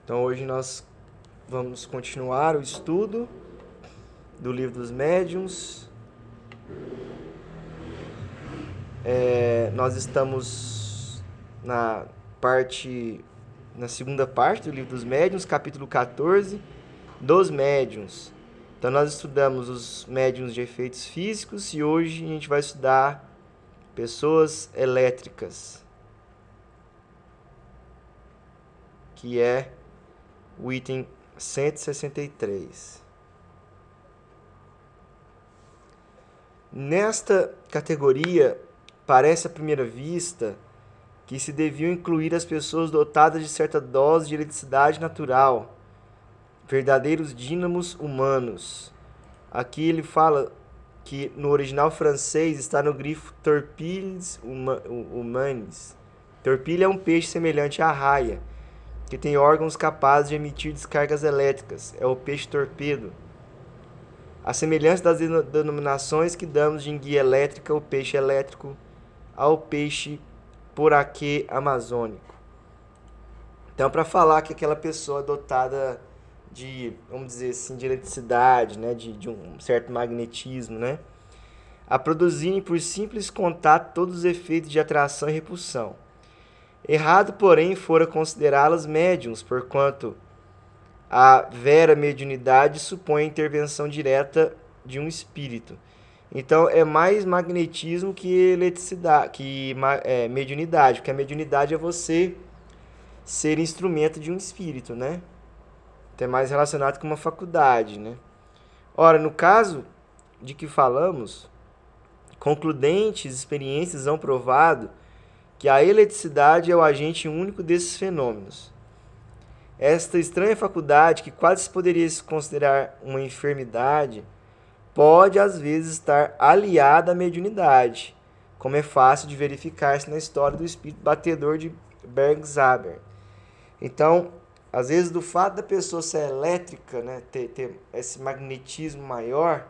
Então hoje nós vamos continuar o estudo do Livro dos Médiuns. Nós estamos na segunda parte do Livro dos Médiuns, capítulo 14, dos médiuns. Então nós estudamos os médiuns de efeitos físicos e hoje a gente vai estudar pessoas elétricas, que é o item 163. Nesta categoria, parece à primeira vista que se deviam incluir as pessoas dotadas de certa dose de eletricidade natural, verdadeiros dínamos humanos. Aqui ele fala que no original francês está no grifo torpilles humanis. Torpilha é um peixe semelhante à raia, que tem órgãos capazes de emitir descargas elétricas. É o peixe torpedo. A semelhança das denominações que damos de enguia elétrica, o peixe elétrico, ao peixe poraquê amazônico. Então, para falar que aquela pessoa dotada de, vamos dizer assim, de eletricidade, né, de um certo magnetismo, né, a produzirem por simples contato todos os efeitos de atração e repulsão. Errado, porém, fora considerá-las médiums, porquanto a vera mediunidade supõe a intervenção direta de um espírito. Então é mais magnetismo que eletricidade, que mediunidade, porque a mediunidade é você ser instrumento de um espírito, né? Então é mais relacionado com uma faculdade, né? Ora, no caso de que falamos, concludentes experiências hão provado que a eletricidade é o agente único desses fenômenos. Esta estranha faculdade, que quase se poderia considerar uma enfermidade, pode às vezes estar aliada à mediunidade, como é fácil de verificar-se na história do espírito batedor de Bergzaber. Então, às vezes, do fato da pessoa ser elétrica, né, ter esse magnetismo maior,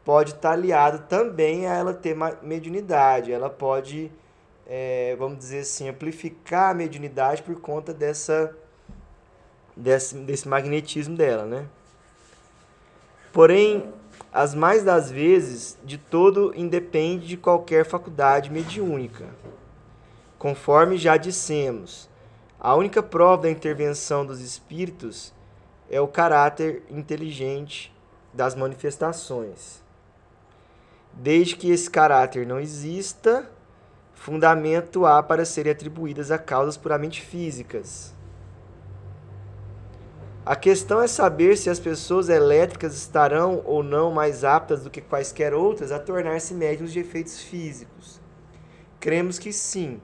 pode estar aliado também a ela ter mediunidade. Ela pode, vamos dizer assim, amplificar a mediunidade por conta desse magnetismo dela, né? Porém, as mais das vezes, de todo independe de qualquer faculdade mediúnica. Conforme já dissemos, a única prova da intervenção dos espíritos é o caráter inteligente das manifestações. Desde que esse caráter não exista, fundamento há para serem atribuídas a causas puramente físicas. A questão é saber se as pessoas elétricas estarão ou não mais aptas do que quaisquer outras a tornar-se médiuns de efeitos físicos. Cremos que sim,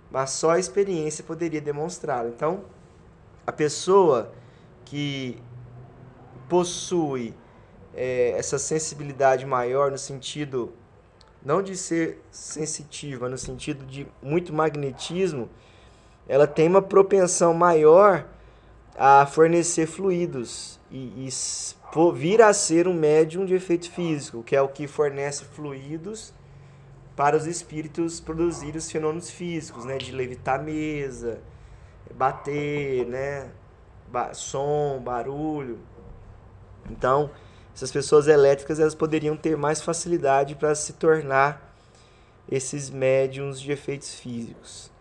mas só a experiência poderia demonstrá-lo. Então, a pessoa que possui essa sensibilidade maior no sentido, não de ser sensitiva, no sentido de muito magnetismo, ela tem uma propensão maior a fornecer fluidos e vir a ser um médium de efeito físico, que é o que fornece fluidos para os espíritos produzirem os fenômenos físicos, né, de levitar a mesa, bater, né, som, barulho. Então, essas pessoas elétricas elas poderiam ter mais facilidade para se tornar esses médiums de efeitos físicos.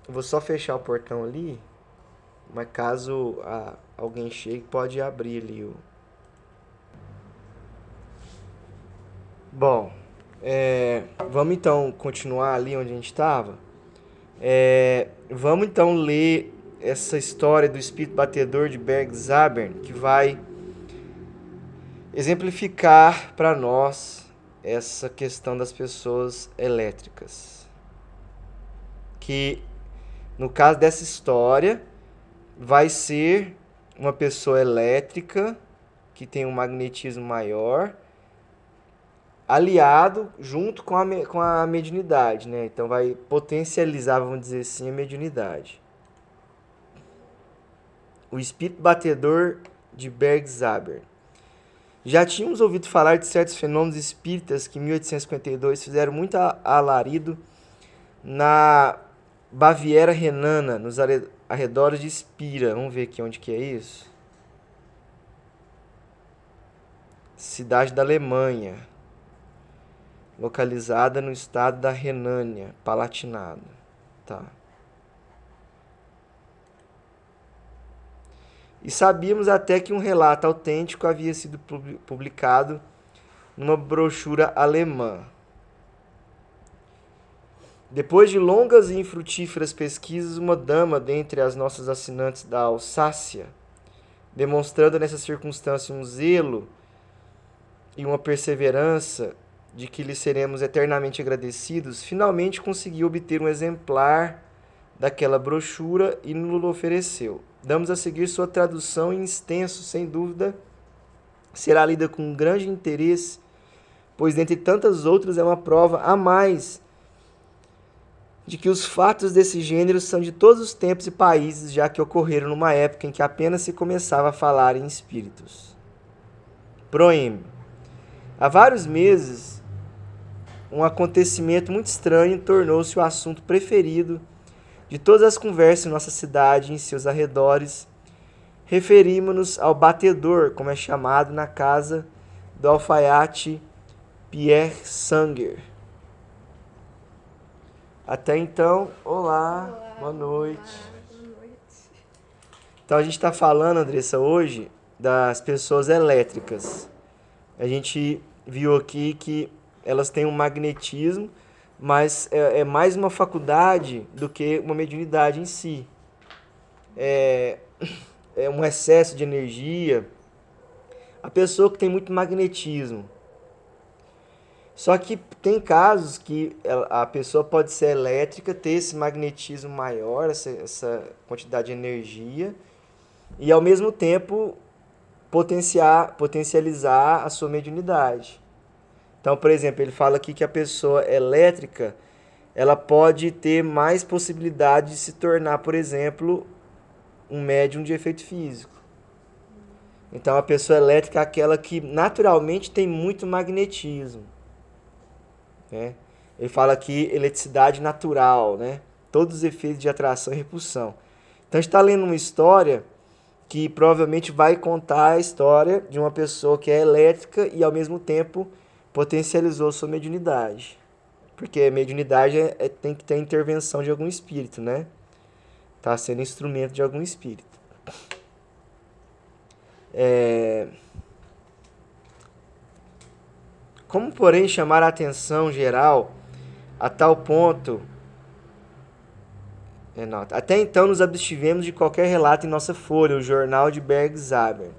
Eu vou só fechar o portão ali. Mas caso alguém chegue, pode abrir ali. Bom, vamos então continuar ali onde a gente estava. Vamos então ler essa história do espírito batedor de Bergzaber, que vai exemplificar para nós essa questão das pessoas elétricas. Que, no caso dessa história, vai ser uma pessoa elétrica que tem um magnetismo maior, aliado junto com a mediunidade, né? Então vai potencializar, vamos dizer assim, a mediunidade. O espírito batedor de Bergzaber. Já tínhamos ouvido falar de certos fenômenos espíritas que em 1852 fizeram muito alarido na Baviera Renana, nos arredores de Spira. Vamos ver aqui onde que é isso. Cidade da Alemanha. Localizada no estado da Renânia, Palatinado. Tá. E sabíamos até que um relato autêntico havia sido publicado numa brochura alemã. Depois de longas e infrutíferas pesquisas, uma dama dentre as nossas assinantes da Alsácia, demonstrando nessa circunstância um zelo e uma perseverança de que lhe seremos eternamente agradecidos, finalmente conseguiu obter um exemplar daquela brochura e nos ofereceu. Damos a seguir sua tradução em extenso, sem dúvida, será lida com grande interesse, pois dentre tantas outras é uma prova a mais de que os fatos desse gênero são de todos os tempos e países, já que ocorreram numa época em que apenas se começava a falar em espíritos. Proêmbio. Há vários meses, um acontecimento muito estranho tornou-se o assunto preferido de todas as conversas em nossa cidade e em seus arredores. Referimos-nos ao batedor, como é chamado na casa do alfaiate Pierre Sanger. Até então, olá, boa noite. Boa noite. Então a gente está falando, Andressa, hoje das pessoas elétricas. A gente viu aqui que elas têm um magnetismo, mas é mais uma faculdade do que uma mediunidade em si. É um excesso de energia. A pessoa que tem muito magnetismo. Só que tem casos que a pessoa pode ser elétrica, ter esse magnetismo maior, essa quantidade de energia, e ao mesmo tempo potencializar a sua mediunidade. Então, por exemplo, ele fala aqui que a pessoa elétrica, ela pode ter mais possibilidade de se tornar, por exemplo, um médium de efeito físico. Então, a pessoa elétrica é aquela que naturalmente tem muito magnetismo. Né? Ele fala aqui eletricidade natural, né? Todos os efeitos de atração e repulsão. Então a gente está lendo uma história que provavelmente vai contar a história de uma pessoa que é elétrica e ao mesmo tempo potencializou sua mediunidade. Porque a mediunidade tem que ter intervenção de algum espírito, né? Está sendo instrumento de algum espírito. Como, porém, chamar a atenção geral a tal ponto... Até então nos abstivemos de qualquer relato em nossa folha, o jornal de Bergsaber,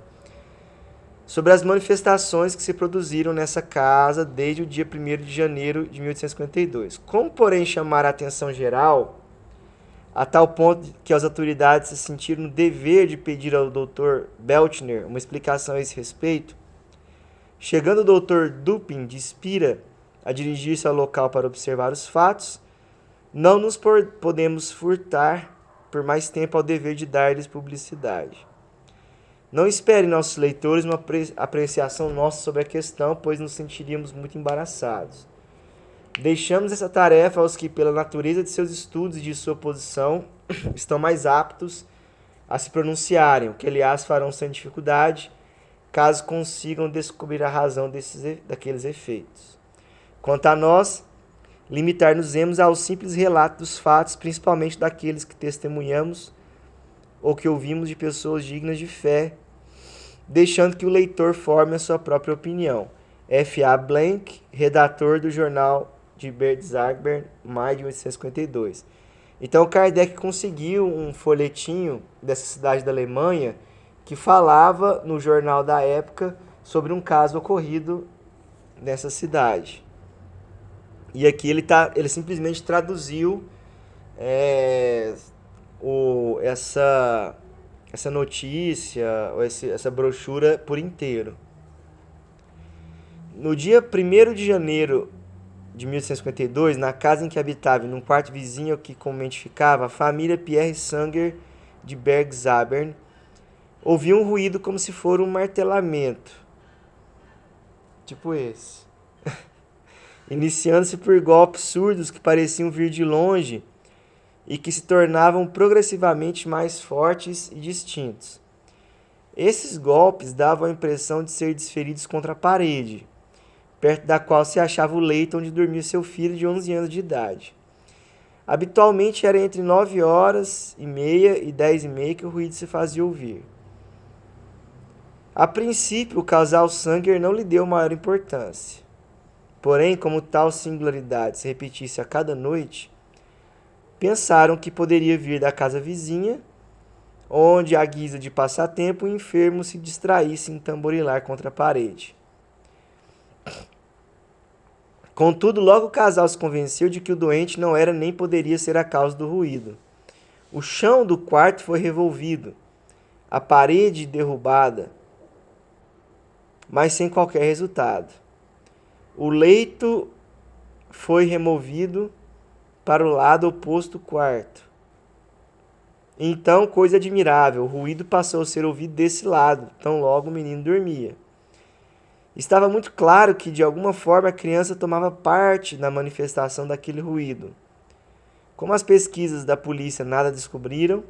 sobre as manifestações que se produziram nessa casa desde o dia 1º de janeiro de 1852. Como, porém, chamar a atenção geral a tal ponto que as autoridades se sentiram no dever de pedir ao Dr. Beltner uma explicação a esse respeito, chegando o Dr. Dupin de Spira a dirigir-se ao local para observar os fatos, não nos podemos furtar por mais tempo ao dever de dar-lhes publicidade. Não esperem nossos leitores uma apreciação nossa sobre a questão, pois nos sentiríamos muito embaraçados. Deixamos essa tarefa aos que, pela natureza de seus estudos e de sua posição, estão mais aptos a se pronunciarem, o que, aliás, farão sem dificuldade, caso consigam descobrir a razão daqueles efeitos. Quanto a nós, limitar-nos-emos ao simples relato dos fatos, principalmente daqueles que testemunhamos ou que ouvimos de pessoas dignas de fé, deixando que o leitor forme a sua própria opinião. F.A. Blank, redator do jornal de Bergsaber, maio de 1852. Então, Kardec conseguiu um folhetinho dessa cidade da Alemanha que falava no jornal da época sobre um caso ocorrido nessa cidade. E aqui ele simplesmente traduziu essa notícia, essa brochura por inteiro. No dia 1º de janeiro de 1852, na casa em que habitava e num quarto vizinho que comumente ficava, a família Pierre Sanger de Bergsaber ouviu um ruído como se for um martelamento. Tipo esse. Iniciando-se por golpes surdos que pareciam vir de longe e que se tornavam progressivamente mais fortes e distintos. Esses golpes davam a impressão de ser desferidos contra a parede, perto da qual se achava o leito onde dormia seu filho de 11 anos de idade. Habitualmente era entre 9h30 e 10h30 que o ruído se fazia ouvir. A princípio, o casal Sanger não lhe deu maior importância. Porém, como tal singularidade se repetisse a cada noite, pensaram que poderia vir da casa vizinha, onde, à guisa de passatempo, o enfermo se distraísse em tamborilar contra a parede. Contudo, logo o casal se convenceu de que o doente não era nem poderia ser a causa do ruído. O chão do quarto foi revolvido, a parede derrubada, mas sem qualquer resultado. O leito foi removido para o lado oposto do quarto. Então, coisa admirável, o ruído passou a ser ouvido desse lado, tão logo o menino dormia. Estava muito claro que, de alguma forma, a criança tomava parte na manifestação daquele ruído. Como as pesquisas da polícia nada descobriram,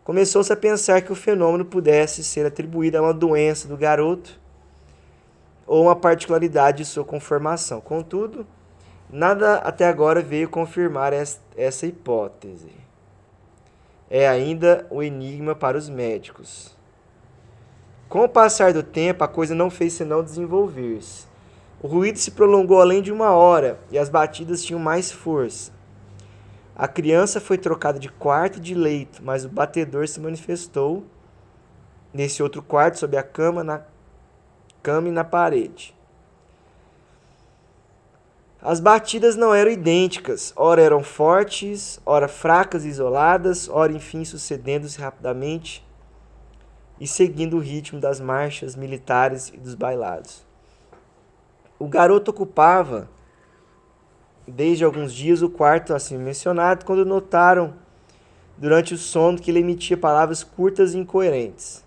começou-se a pensar que o fenômeno pudesse ser atribuído a uma doença do garoto ou uma particularidade de sua conformação. Contudo, nada até agora veio confirmar essa hipótese. É ainda um enigma para os médicos. Com o passar do tempo, a coisa não fez senão desenvolver-se. O ruído se prolongou além de 1 hora e as batidas tinham mais força. A criança foi trocada de quarto e de leito, mas o batedor se manifestou nesse outro quarto, sob a cama e na parede. As batidas não eram idênticas, ora eram fortes, ora fracas e isoladas, ora enfim sucedendo-se rapidamente e seguindo o ritmo das marchas militares e dos bailados. O garoto ocupava, desde alguns dias, o quarto assim mencionado, quando notaram, durante o sono, que ele emitia palavras curtas e incoerentes.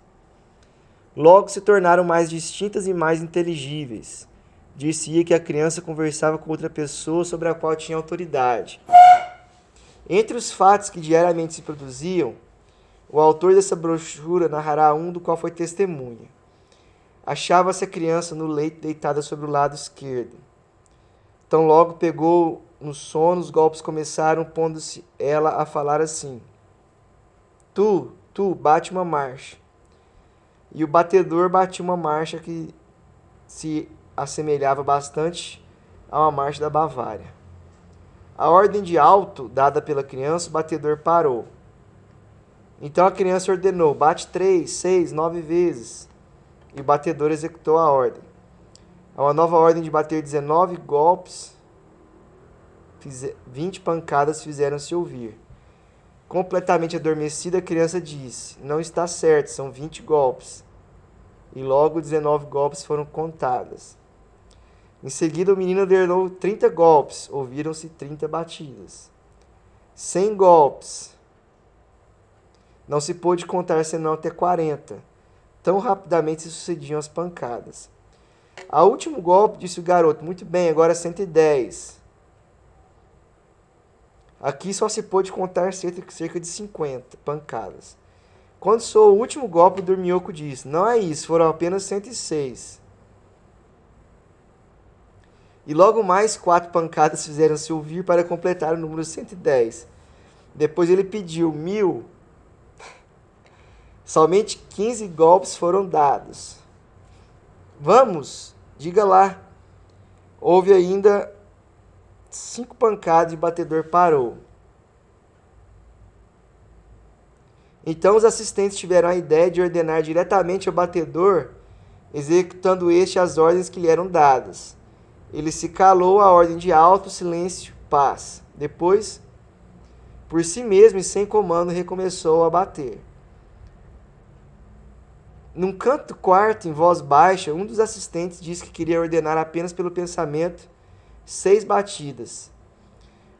Logo se tornaram mais distintas e mais inteligíveis. Dizia que a criança conversava com outra pessoa sobre a qual tinha autoridade. Entre os fatos que diariamente se produziam, o autor dessa brochura narrará um do qual foi testemunha. Achava-se a criança no leito deitada sobre o lado esquerdo. Tão logo pegou no sono, os golpes começaram, pondo-se ela a falar assim: Tu, bate uma marcha. E o batedor batia uma marcha que se assemelhava bastante a uma marcha da Bavária. A ordem de alto dada pela criança, o batedor parou. Então a criança ordenou: bate 3, 6, 9 vezes. E o batedor executou a ordem. A uma nova ordem de bater 19 golpes, 20 pancadas fizeram-se ouvir. Completamente adormecida, a criança disse: não está certo, são 20 golpes. E logo 19 golpes foram contadas. Em seguida, o menino ordenou 30 golpes. Ouviram-se 30 batidas. 100 golpes. Não se pôde contar senão até 40. Tão rapidamente se sucediam as pancadas. Ao último golpe, disse o garoto: muito bem, agora 110. Aqui só se pôde contar cerca de 50 pancadas. Quando soou o último golpe, o dorminhoco disse: não é isso, foram apenas 106. E logo mais 4 pancadas fizeram-se ouvir para completar o número 110. Depois ele pediu 1000. Somente 15 golpes foram dados. Vamos, diga lá. Houve ainda 5 pancadas e o batedor parou. Então os assistentes tiveram a ideia de ordenar diretamente ao batedor, executando este as ordens que lhe eram dadas. Ele se calou à ordem de alto, silêncio, paz. Depois, por si mesmo e sem comando, recomeçou a bater. Num canto do quarto, em voz baixa, um dos assistentes disse que queria ordenar apenas pelo pensamento 6 batidas.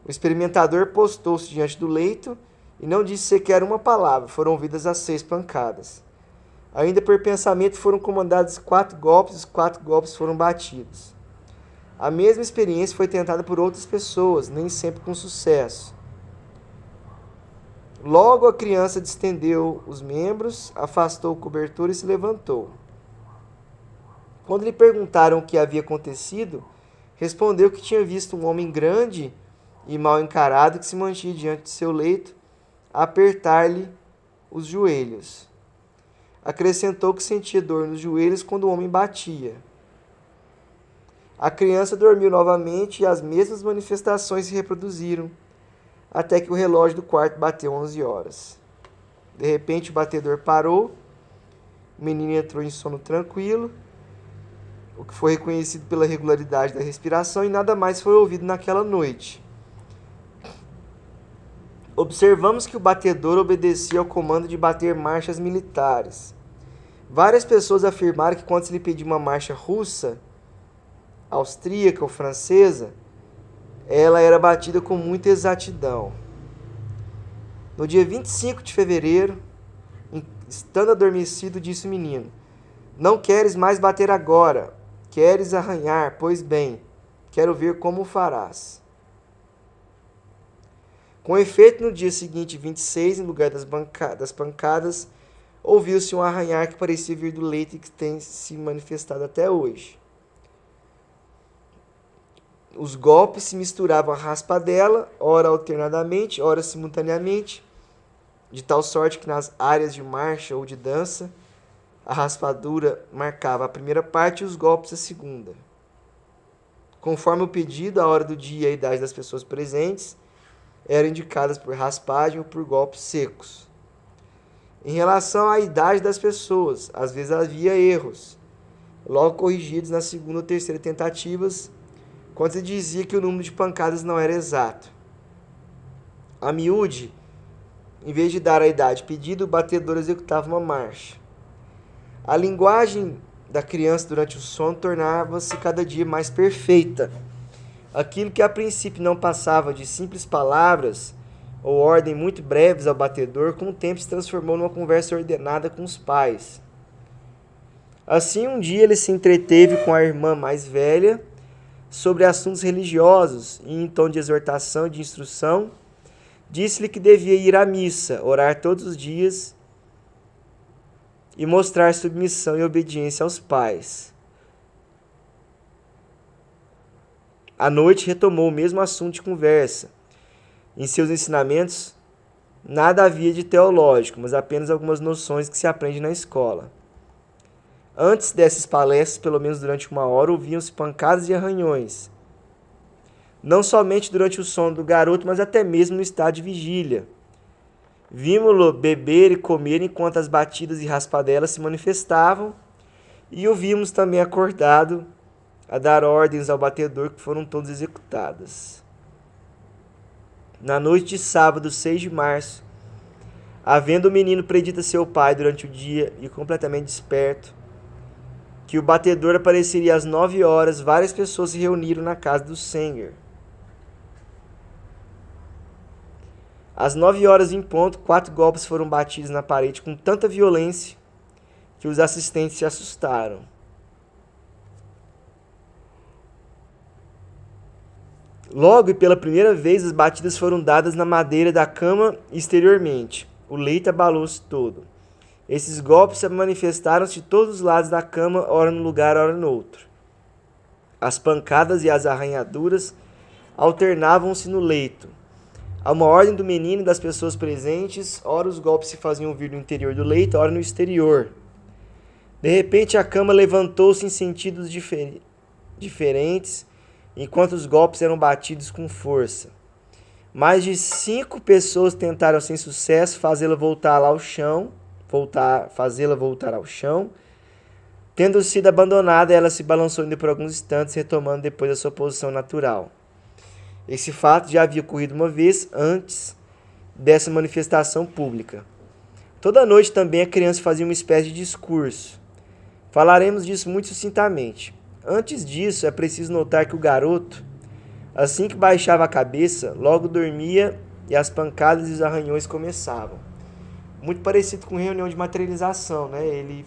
O experimentador postou-se diante do leito e não disse sequer uma palavra. Foram ouvidas as 6 pancadas. Ainda por pensamento foram comandados 4 golpes e os 4 golpes foram batidos. A mesma experiência foi tentada por outras pessoas, nem sempre com sucesso. Logo a criança distendeu os membros, afastou o cobertor e se levantou. Quando lhe perguntaram o que havia acontecido, respondeu que tinha visto um homem grande e mal encarado que se mantinha diante de seu leito, a apertar-lhe os joelhos. Acrescentou que sentia dor nos joelhos quando o homem batia. A criança dormiu novamente e as mesmas manifestações se reproduziram, até que o relógio do quarto bateu 11 horas. De repente o batedor parou, o menino entrou em sono tranquilo, o que foi reconhecido pela regularidade da respiração, e nada mais foi ouvido naquela noite. Observamos que o batedor obedecia ao comando de bater marchas militares. Várias pessoas afirmaram que quando se lhe pedia uma marcha russa, austríaca ou francesa, ela era batida com muita exatidão. No dia 25 de fevereiro, estando adormecido, disse o menino: "Não queres mais bater agora, queres arranhar, pois bem, quero ver como o farás." Com efeito, no dia seguinte, 26, em lugar das pancadas, ouviu-se um arranhar que parecia vir do leito e que tem se manifestado até hoje. Os golpes se misturavam à raspadela, ora alternadamente, ora simultaneamente, de tal sorte que nas áreas de marcha ou de dança, a raspadura marcava a primeira parte e os golpes a segunda. Conforme o pedido, a hora do dia e a idade das pessoas presentes eram indicadas por raspagem ou por golpes secos. Em relação à idade das pessoas, às vezes havia erros, logo corrigidos na segunda ou terceira tentativas, quando se dizia que o número de pancadas não era exato. A miúde, em vez de dar a idade pedida, o batedor executava uma marcha. A linguagem da criança durante o sono tornava-se cada dia mais perfeita. Aquilo que a princípio não passava de simples palavras ou ordem muito breves ao batedor, com o tempo se transformou numa conversa ordenada com os pais. Assim, um dia ele se entreteve com a irmã mais velha sobre assuntos religiosos e, em tom de exortação e de instrução, disse-lhe que devia ir à missa, orar todos os dias e mostrar submissão e obediência aos pais. À noite retomou o mesmo assunto de conversa. Em seus ensinamentos, nada havia de teológico, mas apenas algumas noções que se aprende na escola. Antes dessas palestras, pelo menos durante 1 hora, ouviam-se pancadas e arranhões. Não somente durante o sono do garoto, mas até mesmo no estado de vigília. Vimos-lo beber e comer enquanto as batidas e raspadelas se manifestavam, e o vimos também acordado a dar ordens ao batedor, que foram todas executadas. Na noite de sábado, 6 de março, havendo o menino predito a seu pai durante o dia e completamente desperto, que o batedor apareceria às 9 horas, várias pessoas se reuniram na casa do Sanger. Às 9 horas em ponto, 4 golpes foram batidos na parede com tanta violência que os assistentes se assustaram. Logo e pela primeira vez, as batidas foram dadas na madeira da cama exteriormente. O leito abalou-se todo. Esses golpes se manifestaram-se de todos os lados da cama, ora num lugar, ora no outro. As pancadas e as arranhaduras alternavam-se no leito. A uma ordem do menino e das pessoas presentes, ora os golpes se faziam ouvir no interior do leito, ora no exterior. De repente a cama levantou-se em sentidos diferentes, enquanto os golpes eram batidos com força. Mais de 5 pessoas tentaram sem sucesso fazê-la voltar ao chão. Tendo sido abandonada, ela se balançou ainda por alguns instantes, retomando depois a sua posição natural. Esse fato já havia ocorrido uma vez antes dessa manifestação pública. Toda noite também a criança fazia uma espécie de discurso. Falaremos disso muito sucintamente. Antes disso, é preciso notar que o garoto, assim que baixava a cabeça, logo dormia e as pancadas e os arranhões começavam. Muito parecido com reunião de materialização, né? Ele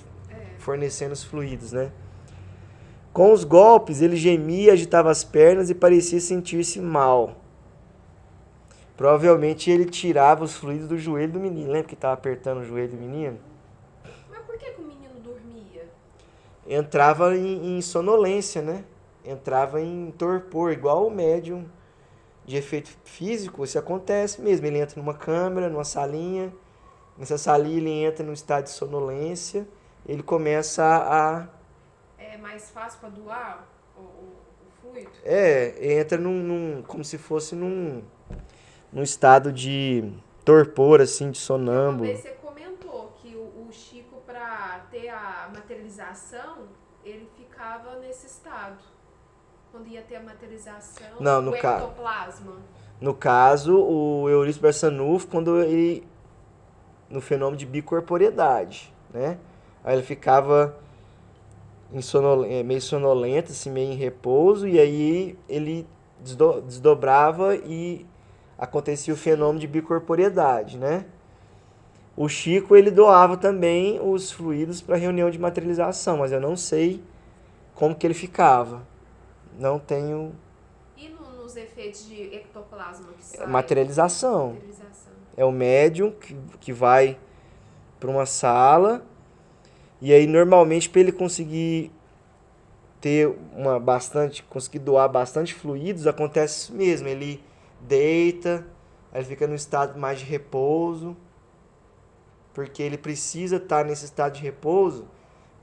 fornecendo os fluidos, né? Com os golpes, ele gemia, agitava as pernas e parecia sentir-se mal. Provavelmente ele tirava os fluidos do joelho do menino. Lembra que estava apertando o joelho do menino? Mas por que o menino dormia? Entrava em sonolência, né? Entrava em torpor, igual o médium de efeito físico. Isso acontece mesmo. Ele entra numa câmara, numa salinha. Nessa salinha ele entra num estado de sonolência. Ele começa a É mais fácil para doar o fluido? entra como se fosse num estado de torpor, assim, de Uma sonâmbulo. vez você comentou que o Chico, para ter a materialização, ele ficava nesse estado. Quando ia ter a materialização, Não, o ectoplasma. No caso, o Eurípides Barçanufo, quando ele, no fenômeno de bicorporeidade, né? Aí ele ficava meio sonolento, assim, meio em repouso, e aí ele desdobrava e acontecia o fenômeno de bicorporeidade, né? O Chico, ele doava também os fluidos para reunião de materialização, mas eu não sei como que ele ficava. Não tenho E nos efeitos de ectoplasma que sai? materialização. Materialização. É o médium que vai para uma sala e aí normalmente para ele conseguir conseguir doar bastante fluidos, acontece isso mesmo, ele deita, aí ele fica no estado mais de repouso, porque ele precisa estar nesse estado de repouso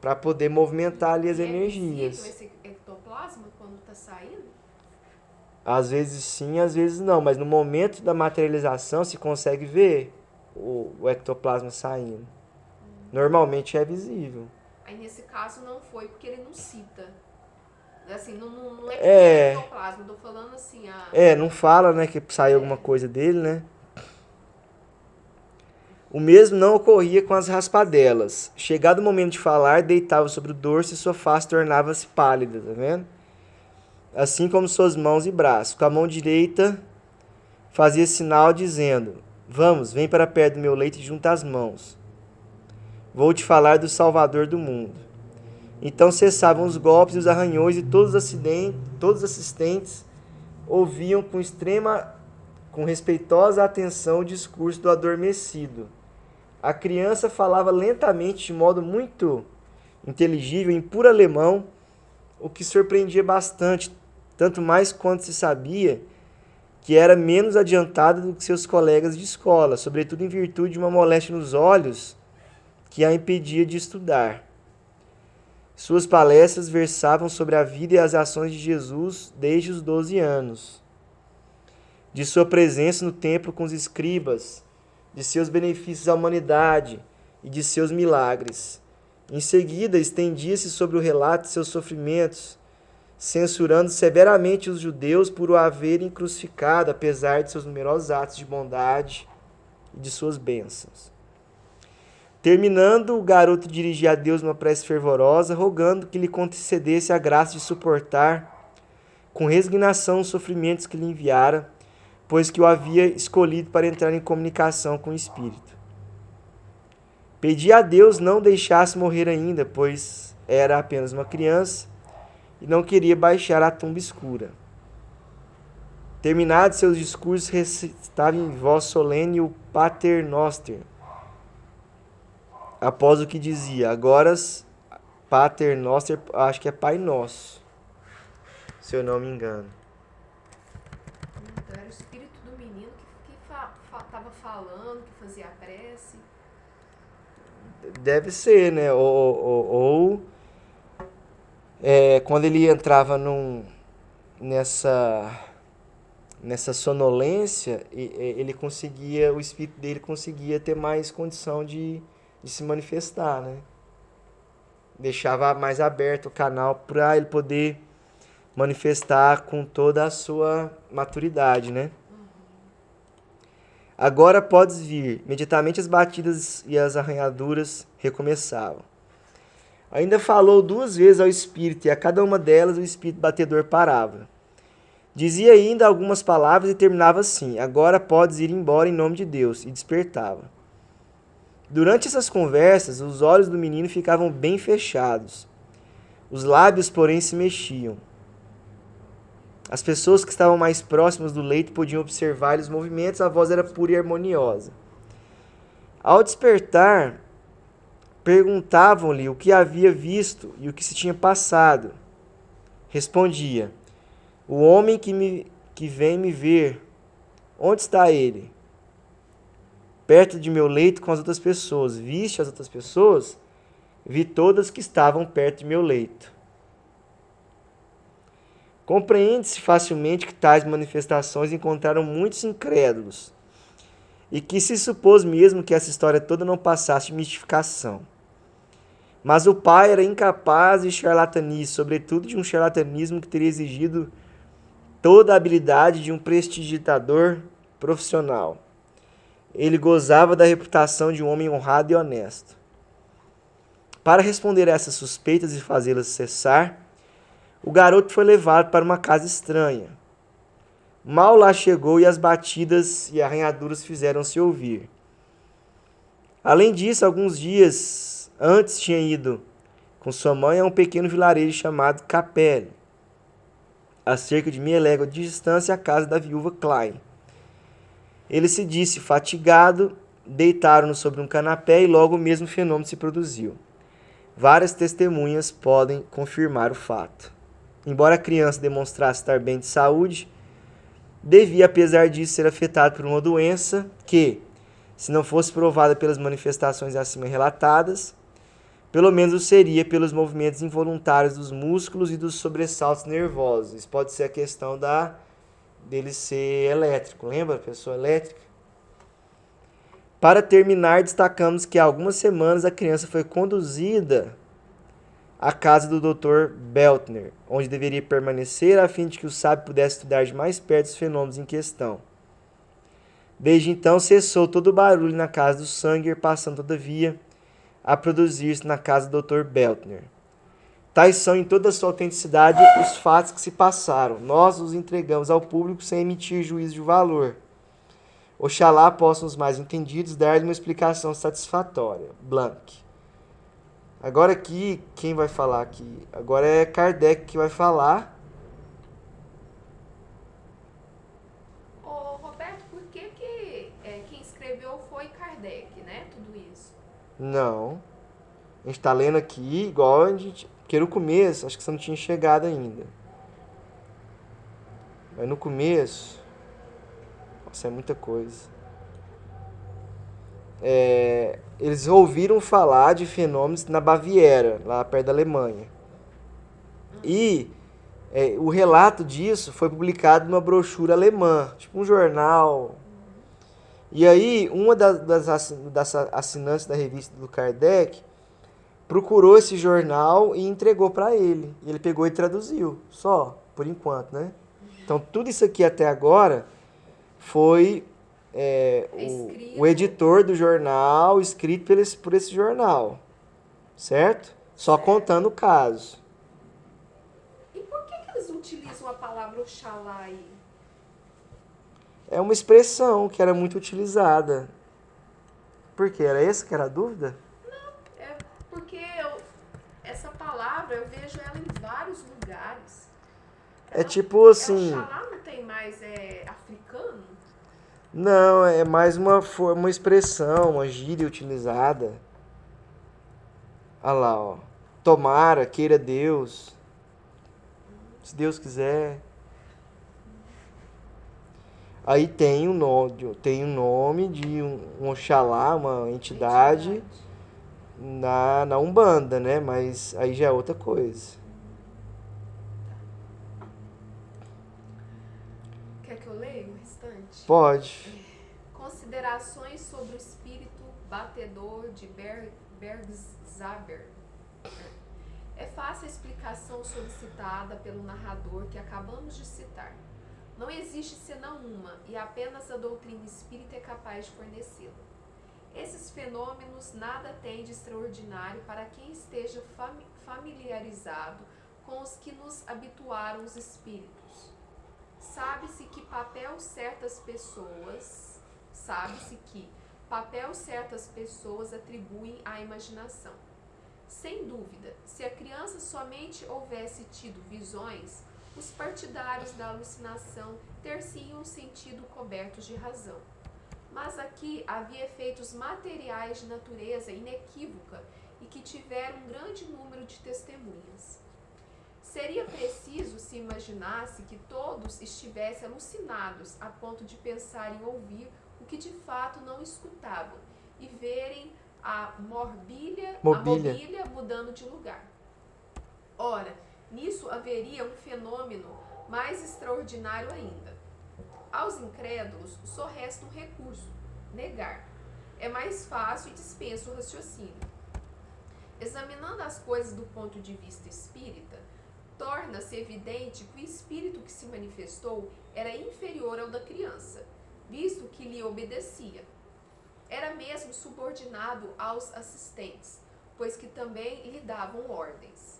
para poder movimentar ali as energias. É visível esse ectoplasma quando está saindo? Às vezes sim, às vezes não, mas no momento da materialização se consegue ver o ectoplasma saindo. Normalmente é visível. Aí nesse caso não foi porque ele não cita. Assim, não é que É. é ectoplasma, tô falando assim, Não fala, né, que saiu alguma coisa dele, né? O mesmo não ocorria com as raspadelas. Chegado o momento de falar, deitava sobre o dorso e sua face tornava-se pálida, tá vendo? Assim como suas mãos e braços. Com a mão direita fazia sinal dizendo: Vamos, vem para perto do meu leito e junta as mãos. Vou te falar do Salvador do mundo. Então cessavam os golpes e os arranhões e todos os assistentes ouviam com respeitosa atenção o discurso do adormecido. A criança falava lentamente, de modo muito inteligível, em puro alemão, o que surpreendia bastante, tanto mais quanto se sabia que era menos adiantada do que seus colegas de escola, sobretudo em virtude de uma moléstia nos olhos que a impedia de estudar. Suas palestras versavam sobre a vida e as ações de Jesus desde os 12 anos, de sua presença no templo com os escribas, de seus benefícios à humanidade e de seus milagres. Em seguida, estendia-se sobre o relato de seus sofrimentos, censurando severamente os judeus por o haverem crucificado, apesar de seus numerosos atos de bondade e de suas bênçãos. Terminando, o garoto dirigia a Deus uma prece fervorosa, rogando que lhe concedesse a graça de suportar com resignação os sofrimentos que lhe enviara, pois que o havia escolhido para entrar em comunicação com o Espírito. Pedia a Deus não o deixasse morrer ainda, pois era apenas uma criança e não queria baixar à tumba escura. Terminados seus discursos, recitava em voz solene o Pater Noster, após o que dizia: agora Pater Noster, acho que é Pai Nosso, se eu não me engano. Então era o espírito do menino que estava falando, que fazia a prece. Deve ser, né? Quando ele entrava nessa sonolência, o espírito dele conseguia ter mais condição de se manifestar, né? Deixava mais aberto o canal para ele poder manifestar com toda a sua maturidade, né? Agora podes vir. Imediatamente as batidas e as arranhaduras recomeçavam. Ainda falou 2 vezes ao espírito, e a cada uma delas o espírito batedor parava. Dizia ainda algumas palavras e terminava assim: agora podes ir embora em nome de Deus, e despertava. Durante essas conversas, os olhos do menino ficavam bem fechados. Os lábios, porém, se mexiam. As pessoas que estavam mais próximas do leito podiam observar os movimentos, a voz era pura e harmoniosa. Ao despertar, perguntavam-lhe o que havia visto e o que se tinha passado. Respondia: o homem que vem me ver, onde está ele? Perto de meu leito com as outras pessoas. Viste as outras pessoas? Vi todas que estavam perto de meu leito. Compreende-se facilmente que tais manifestações encontraram muitos incrédulos e que se supôs mesmo que essa história toda não passasse de mistificação. Mas o pai era incapaz de charlatanice, sobretudo de um charlatanismo que teria exigido toda a habilidade de um prestidigitador profissional. Ele gozava da reputação de um homem honrado e honesto. Para responder a essas suspeitas e fazê-las cessar, o garoto foi levado para uma casa estranha. Mal lá chegou e as batidas e arranhaduras fizeram-se ouvir. Além disso, alguns dias antes tinha ido com sua mãe a um pequeno vilarejo chamado Capelle, a cerca de meia légua de distância, à casa da viúva Klein. Ele se disse fatigado, deitaram-no sobre um canapé e logo o mesmo fenômeno se produziu. Várias testemunhas podem confirmar o fato. Embora a criança demonstrasse estar bem de saúde, devia, apesar disso, ser afetada por uma doença que, se não fosse provada pelas manifestações acima relatadas, pelo menos o seria pelos movimentos involuntários dos músculos e dos sobressaltos nervosos. Isso pode ser a questão dele ser elétrico. Lembra? Pessoa elétrica. Para terminar, destacamos que há algumas semanas a criança foi conduzida à casa do Dr. Beltner, onde deveria permanecer a fim de que o sábio pudesse estudar de mais perto os fenômenos em questão. Desde então cessou todo o barulho na casa do Sanger, passando, todavia, a produzir-se na casa do Dr. Beltner. Tais são, em toda a sua autenticidade, os fatos que se passaram. Nós os entregamos ao público sem emitir juízo de valor. Oxalá possam os mais entendidos dar-lhe uma explicação satisfatória. Blanc. Agora aqui, quem vai falar aqui? Agora é Kardec que vai falar. Ô, Roberto, por que quem escreveu foi Kardec, né? Tudo isso. Não. A gente está lendo aqui igual a gente... Porque no começo, acho que você não tinha chegado ainda. Mas no começo... Nossa, é muita coisa. Eles ouviram falar de fenômenos na Baviera, lá perto da Alemanha. E o relato disso foi publicado numa brochura alemã, tipo um jornal. E aí, uma das assinantes da revista do Kardec procurou esse jornal e entregou para ele. E ele pegou e traduziu, só, por enquanto, né? Então, tudo isso aqui até agora foi o editor do jornal, escrito por esse jornal, certo? Só contando o caso. E por que eles utilizam a palavra Oxalá aí? É uma expressão que era muito utilizada. Por quê? Era essa que era a dúvida? Não, é porque essa palavra eu vejo ela em vários lugares. É tipo assim... Oxalá não tem mais africano? Não, é mais uma expressão, uma gíria utilizada. Olha lá, ó. Tomara, queira Deus. Se Deus quiser. Aí tem o nome de um Oxalá, uma entidade na Umbanda, né? Mas aí já é outra coisa. Quer que eu leia o restante? Pode. Considerações sobre o espírito batedor de Bergzabern. É fácil a explicação solicitada pelo narrador que acabamos de citar. Não existe senão uma, e apenas a doutrina espírita é capaz de fornecê-la. Esses fenômenos nada têm de extraordinário para quem esteja familiarizado com os que nos habituaram os espíritos. Sabe-se que papel certas pessoas atribuem à imaginação. Sem dúvida, se a criança somente houvesse tido visões, Os partidários da alucinação ter-se-iam sentido cobertos de razão. Mas aqui havia efeitos materiais de natureza inequívoca e que tiveram um grande número de testemunhas. Seria preciso se imaginasse que todos estivessem alucinados a ponto de pensar em ouvir o que de fato não escutavam e verem a mobília mudando de lugar. Ora, nisso haveria um fenômeno mais extraordinário ainda. Aos incrédulos só resta um recurso: negar. É mais fácil e dispensa o raciocínio. Examinando as coisas do ponto de vista espírita, torna-se evidente que o espírito que se manifestou era inferior ao da criança, visto que lhe obedecia. Era mesmo subordinado aos assistentes, pois que também lhe davam ordens.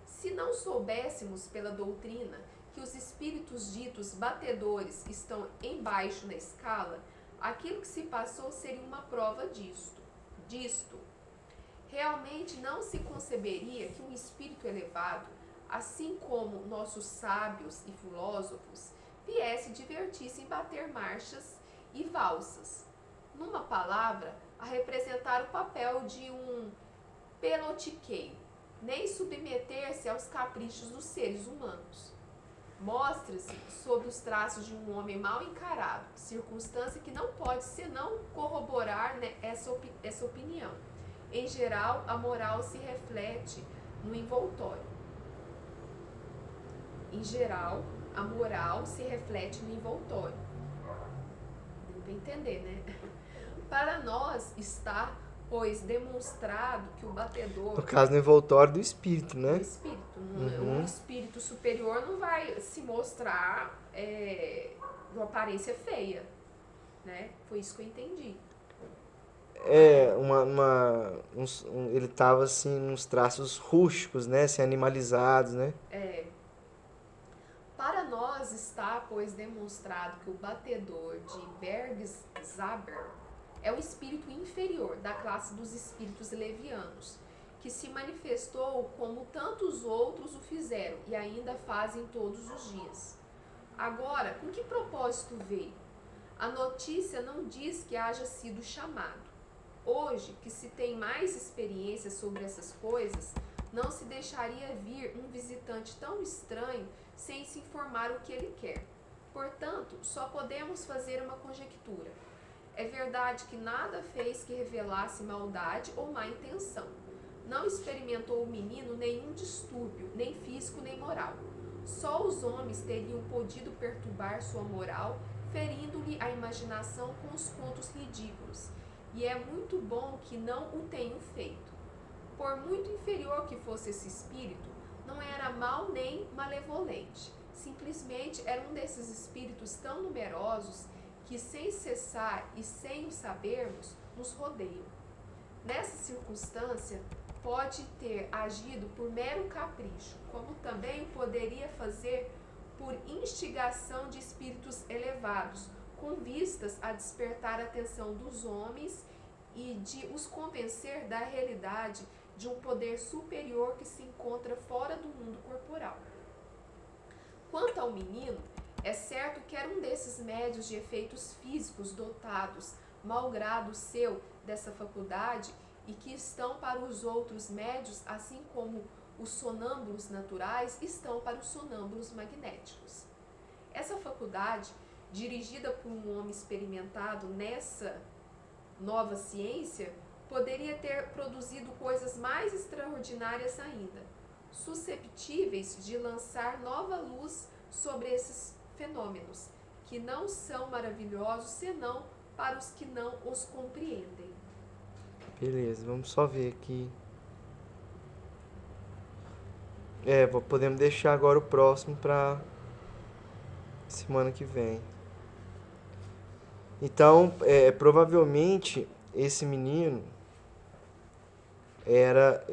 Se não soubéssemos pela doutrina que os espíritos ditos batedores estão embaixo na escala, aquilo que se passou seria uma prova disto. Realmente não se conceberia que um espírito elevado, assim como nossos sábios e filósofos, viesse divertir-se em bater marchas e valsas. Numa palavra, a representar o papel de um pelotiqueiro, nem submeter-se aos caprichos dos seres humanos. Mostra-se sob os traços de um homem mal encarado, circunstância que não pode senão corroborar, né, essa opinião. Em geral, a moral se reflete no envoltório. Deu para entender, né? Para nós está, pois, demonstrado que o batedor... No caso, no envoltório do espírito, né? Do espírito. Um espírito superior não vai se mostrar de uma aparência feia, né? Foi isso que eu entendi. Ele estava assim, nos traços rústicos, né? Assim, animalizados, né? Para nós está, pois, demonstrado que o batedor de Bergzaber é o espírito inferior da classe dos espíritos levianos, que se manifestou como tantos outros o fizeram e ainda fazem todos os dias. Agora, com que propósito veio? A notícia não diz que haja sido chamado. Hoje, que se tem mais experiência sobre essas coisas, não se deixaria vir um visitante tão estranho sem se informar o que ele quer. Portanto, só podemos fazer uma conjectura. É verdade que nada fez que revelasse maldade ou má intenção. Não experimentou o menino nenhum distúrbio, nem físico nem moral. Só os homens teriam podido perturbar sua moral, ferindo-lhe a imaginação com os contos ridículos. E é muito bom que não o tenham feito. Por muito inferior que fosse esse espírito, não era mau nem malevolente. Simplesmente era um desses espíritos tão numerosos que, sem cessar e sem o sabermos, nos rodeiam. Nessa circunstância, pode ter agido por mero capricho, como também poderia fazer por instigação de espíritos elevados, com vistas a despertar a atenção dos homens e de os convencer da realidade de um poder superior que se encontra fora do mundo corporal. Quanto ao menino, é certo que era um desses médios de efeitos físicos dotados, malgrado seu, dessa faculdade, e que estão para os outros médios, assim como os sonâmbulos naturais estão para os sonâmbulos magnéticos. Essa faculdade, dirigida por um homem experimentado nessa nova ciência, poderia ter produzido coisas mais extraordinárias ainda, susceptíveis de lançar nova luz sobre esses fenômenos, que não são maravilhosos senão para os que não os compreendem. Beleza, vamos só ver aqui. Podemos deixar agora o próximo para semana que vem. Então, provavelmente esse menino era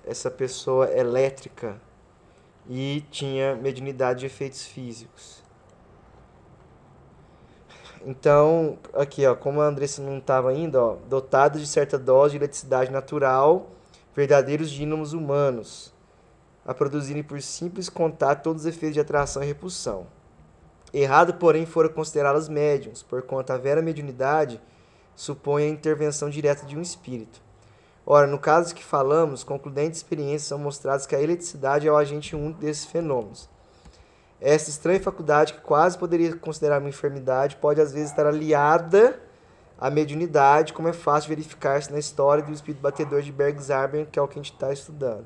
essa pessoa elétrica e tinha mediunidade de efeitos físicos. Então, aqui, ó, como a Andressa não estava ainda, ó, dotado de certa dose de eletricidade natural, verdadeiros dínamos humanos, a produzirem por simples contato todos os efeitos de atração e repulsão. Errado, porém, fora considerá-los médiums, porquanto a vera mediunidade supõe a intervenção direta de um espírito. Ora, no caso que falamos, concludentes experiências são mostradas que a eletricidade é o agente único desses fenômenos. Essa estranha faculdade, que quase poderia considerar uma enfermidade, pode às vezes estar aliada à mediunidade, como é fácil verificar-se na história do espírito batedor de Bergzaber, que é o que a gente está estudando.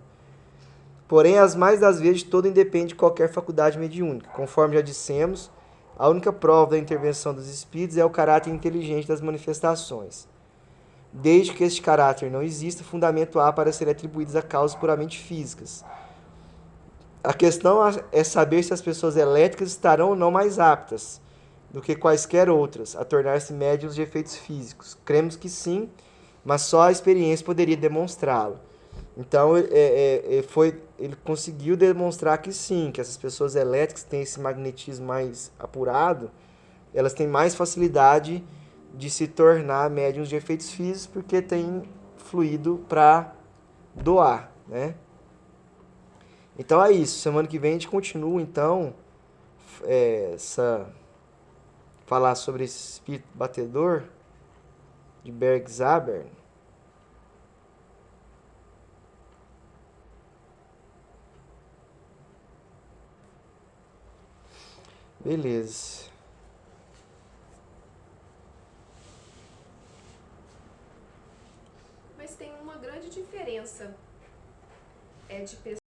Porém, as mais das vezes, todo independe de qualquer faculdade mediúnica. Conforme já dissemos, a única prova da intervenção dos espíritos é o caráter inteligente das manifestações. Desde que este caráter não exista, fundamento há para ser atribuídos a causas puramente físicas. A questão é saber se as pessoas elétricas estarão ou não mais aptas do que quaisquer outras a tornar-se médiums de efeitos físicos. Cremos que sim, mas só a experiência poderia demonstrá-lo. Então, ele conseguiu demonstrar que sim, que essas pessoas elétricas têm esse magnetismo mais apurado, elas têm mais facilidade de se tornar médiums de efeitos físicos porque tem fluido para doar, né? Então é isso. Semana que vem a gente continua, então, falar sobre esse espírito batedor de Bergzaber. Beleza. Mas tem uma grande diferença de pessoas